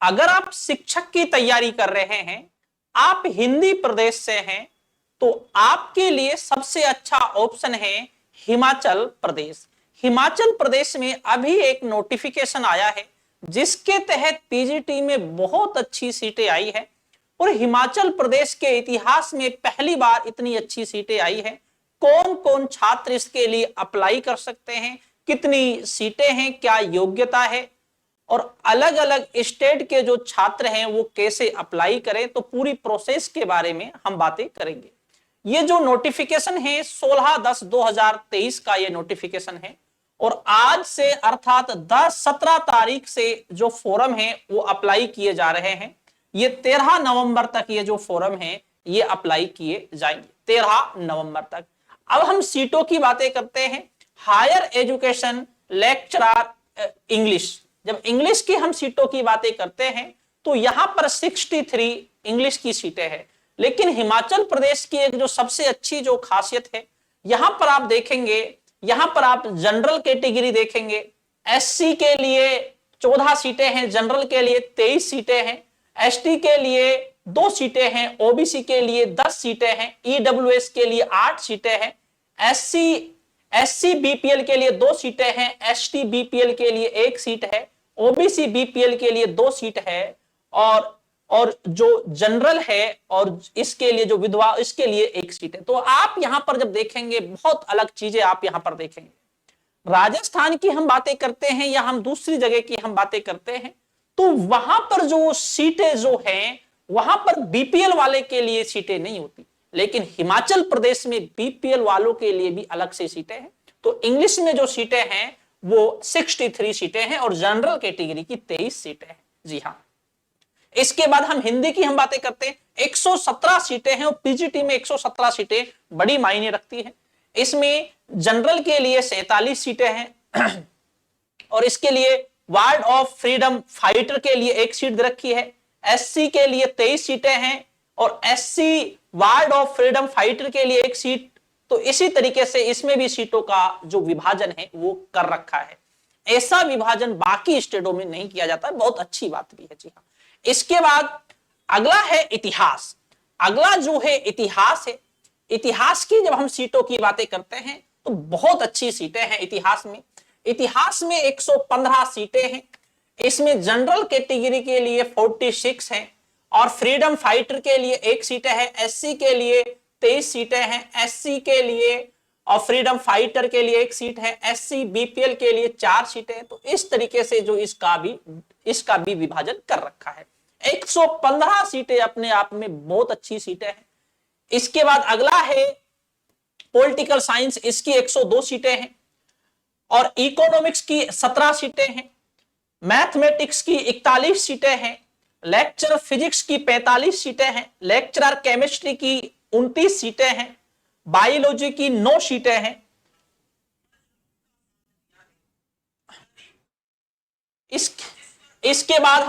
अगर आप शिक्षक की तैयारी कर रहे हैं, आप हिंदी प्रदेश से हैं, तो आपके लिए सबसे अच्छा ऑप्शन है हिमाचल प्रदेश। हिमाचल प्रदेश में अभी एक नोटिफिकेशन आया है जिसके तहत पीजीटी में बहुत अच्छी सीटें आई है और हिमाचल प्रदेश के इतिहास में पहली बार इतनी अच्छी सीटें आई है। कौन कौन छात्र इसके लिए अप्लाई कर सकते हैं, कितनी सीटें हैं, क्या योग्यता है और अलग अलग स्टेट के जो छात्र हैं वो कैसे अप्लाई करें, तो पूरी प्रोसेस के बारे में हम बातें करेंगे। ये जो नोटिफिकेशन है 16/10/2023 का ये नोटिफिकेशन है और आज से अर्थात 17 तारीख से जो फॉर्म है वो अप्लाई किए जा रहे हैं। ये 13 नवंबर तक ये जो फॉर्म है ये अप्लाई किए जाएंगे, 13 नवंबर तक। अब हम सीटों की बातें करते हैं। हायर एजुकेशन लेक्चरर इंग्लिश, जब इंग्लिश की हम सीटों की बातें करते हैं तो यहां पर 63 इंग्लिश की सीटें हैं। लेकिन हिमाचल प्रदेश की एक जो सबसे अच्छी जो खासियत है, यहां पर आप देखेंगे, यहां पर आप जनरल कैटेगरी देखेंगे। एससी के लिए 14 सीटें हैं, जनरल के लिए 23 सीटें हैं, एसटी के लिए 2 सीटें हैं, ओबीसी के लिए 10 सीटें हैं, ईडब्ल्यूएस के लिए 8 सीटें हैं, एससी बीपीएल के लिए 2 सीटें हैं, एसटी बीपीएल के लिए 1 सीट है, ओबीसी बीपीएल के लिए 2 सीट है और जो जनरल है और इसके लिए जो विधवा इसके लिए 1 सीट है। तो आप यहां पर जब देखेंगे बहुत अलग चीजें आप यहां पर देखेंगे। राजस्थान की हम बातें करते हैं या हम दूसरी जगह की हम बातें करते हैं तो वहां पर जो सीटें जो हैं वहां पर बीपीएल वाले के लिए सीटें नहीं होती, लेकिन हिमाचल प्रदेश में बीपीएल वालों के लिए भी अलग से सीटें हैं। तो इंग्लिश में जो सीटें हैं वो 63 सीटें हैं और जनरल कैटेगरी की 23 सीटें हैं। जी हाँ, इसके बाद हम हिंदी की हम बातें करते हैं। 117 सीटें हैं और पीजीटी में 117 सीटें बड़ी मायने रखती हैं। इसमें जनरल के लिए 47 सीटें हैं और इसके लिए वार्ड ऑफ फ्रीडम फाइटर के लिए 1 सीट दे रखी है। एससी के लिए 23 सीटें हैं और SC ward of freedom fighter के लिए 1 सीट। तो इसी तरीके से इसमें भी सीटों का जो विभाजन है वो कर रखा है। ऐसा विभाजन बाकी स्टेटों में नहीं किया जाता, बहुत अच्छी बात भी है। जी हाँ, इसके बाद अगला है इतिहास। अगला जो है इतिहास है। इतिहास की जब हम सीटों की बातें करते हैं तो बहुत अच्छी सीटें हैं इतिहास में। इतिहास में 115 सीटें हैं। इसमें जनरल कैटेगरी के लिए 46 हैं और फ्रीडम फाइटर के लिए 1 सीटें हैं, एससी के लिए 23 सीटें हैं, एससी के लिए और फ्रीडम फाइटर के लिए 1 सीट है, एससी बीपीएल के लिए 4 सीटें हैं। तो इस तरीके से जो इसका भी विभाजन कर रखा है। 115 सीटें अपने आप में बहुत अच्छी सीटें हैं। इसके बाद अगला है पॉलिटिकल साइंस, इसकी 102 सीटें हैं और इकोनॉमिक्स की 17 सीटें हैं, मैथमेटिक्स की 41 सीटें हैं, लेक्चरर फिजिक्स की 45 सीटें हैं, लेक्चरर केमिस्ट्री की 29 सीटें हैं, बायोलॉजी की 9 सीटें हैं। इसके बाद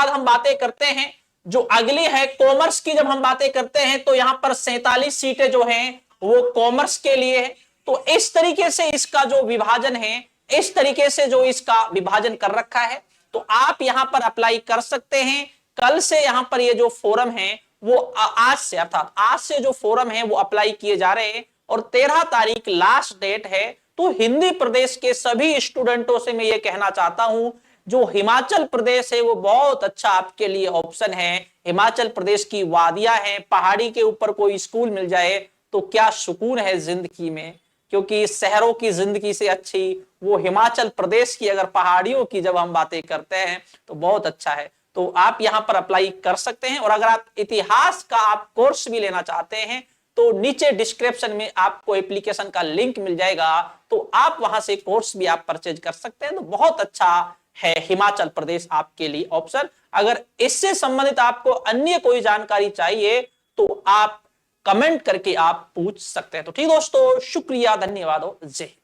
हम बातें करते हैं जो अगली है कॉमर्स की। जब हम बातें करते हैं तो यहां पर 47 सीटें जो हैं वो कॉमर्स के लिए है। तो इस तरीके से इसका जो विभाजन है, इस तरीके से जो इसका विभाजन कर रखा है। तो आप यहां पर अप्लाई कर सकते हैं। कल से यहां पर ये जो फोरम है वो आज से अर्थात आज से जो फोरम है वो अप्लाई किए जा रहे हैं और 13 तारीख लास्ट डेट है। तो हिंदी प्रदेश के सभी स्टूडेंटों से मैं ये कहना चाहता हूं, जो हिमाचल प्रदेश है वो बहुत अच्छा आपके लिए ऑप्शन है। हिमाचल प्रदेश की वादियां हैं, पहाड़ी के ऊपर कोई स्कूल मिल जाए तो क्या सुकून है जिंदगी में, क्योंकि शहरों की जिंदगी से अच्छी वो हिमाचल प्रदेश की अगर पहाड़ियों की जब हम बातें करते हैं तो बहुत अच्छा है। तो आप यहां पर अप्लाई कर सकते हैं। और अगर आप इतिहास का आप कोर्स भी लेना चाहते हैं तो नीचे डिस्क्रिप्शन में आपको एप्लीकेशन का लिंक मिल जाएगा, तो आप वहां से कोर्स भी आप परचेज कर सकते हैं। तो बहुत अच्छा है हिमाचल प्रदेश आपके लिए ऑप्शन। अगर इससे संबंधित आपको अन्य कोई जानकारी चाहिए तो आप कमेंट करके आप पूछ सकते हैं। तो ठीक दोस्तों, शुक्रिया, धन्यवाद, जय हिंद।